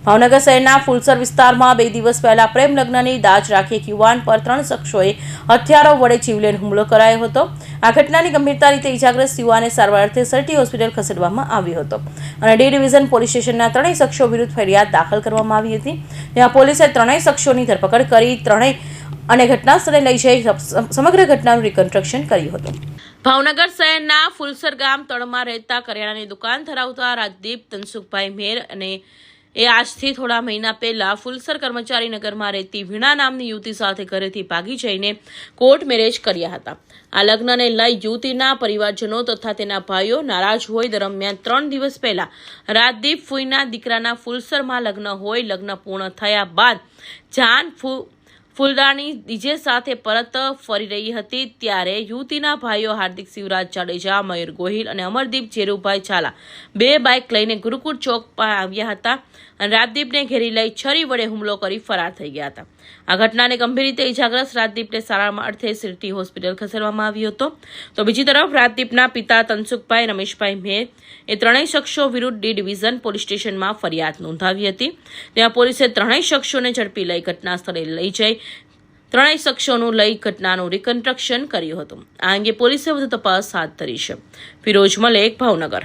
ભાવનગર શહેરના ફુલસર વિસ્તારમાં 2 દિવસ પહેલા પ્રેમ લગ્નની દાજ રાખી એક યુવાન પર 3 શખ્સોએ હથિયારો વડે જીવલેણ હુમલો કરાયો હતો। આ ઘટનાની ગંભીરતા રીતે ઇજાગ્રસ્ત યુવાનને સારવાર અર્થે સરટી હોસ્પિટલ ખસેડવામાં આવ્યો હતો અને ડી ડિવિઝન પોલીસ સ્ટેશનના 3 શખ્સો વિરુદ્ધ ફરિયાદ દાખલ કરવામાં આવી હતી। ત્યાં પોલીસે 3 શખ્સોની ધરપકડ કરી 3 અને ઘટના સ્થળે લઈ જઈ સમગ્ર ઘટનાનું રિકન્સ્ટ્રક્શન કર્યું હતું। ભાવનગર શહેરના ફુલસર ગામ તળમાં રહેતા કરિયાણાની દુકાન ધરાવતા રાજદીપ તનસુખભાઈ મેર અને આજથી થોડા મહિના પહેલા ફુલસર કર્મચારી નગરમાં રહેતી વીણા નામની યુવતી સાથે ઘરેથી ભાગી જઈને કોર્ટ મેરેજ કર્યા હતા। આ લગ્નને લઈ યુવતીના પરિવારજનો તથા તેના ભાઈઓ નારાજ હોય દરમિયાન 3 દિવસ પહેલા રાજદીપ ફૂઈના દીકરાના ફુલસરમાં લગ્ન હોય લગ્ન પૂર્ણ થયા બાદ જાન ફૂલદાની ડીજે સાથે પરત ફરી રહી હતી ત્યારે યુવતીના ભાઈઓ હાર્દિક શિવરાજ જાડેજા, મયુર ગોહિલ અને અમરદીપ જેરુભાઈ ઝાલા 2 બાઇક લઈને ગુરુકુળ ચોક પર આવ્યા હતા અને રાજદીપને ઘેરી લઈ છરી વડે હુમલો કરી ફરાર થઈ ગયા હતા। આ ઘટનાને ગંભીર રીતે ઇજાગ્રસ્ત રાજદીપને સારવાર અર્થે સિટી હોસ્પિટલ ખસેડવામાં આવ્યો હતો તો બીજી તરફ રાજદીપના પિતા તનસુખભાઈ રમેશભાઈ મેર એ 3 શખ્સો વિરુદ્ધ ડી ડિવિઝન પોલીસ સ્ટેશનમાં ફરિયાદ નોંધાવી હતી। ત્યાં પોલીસે 3 શખ્સોને ઝડપી લઈ ઘટના સ્થળે લઈ જઈ 3 શખ્સોનું લઈ ઘટનાનું રિકન્સ્ટ્રક્શન કર્યું હતું। આ અંગે પોલીસે વધુ તપાસ હાથ ધરી છે। ફિરોઝ મલેક, ભાવનગર।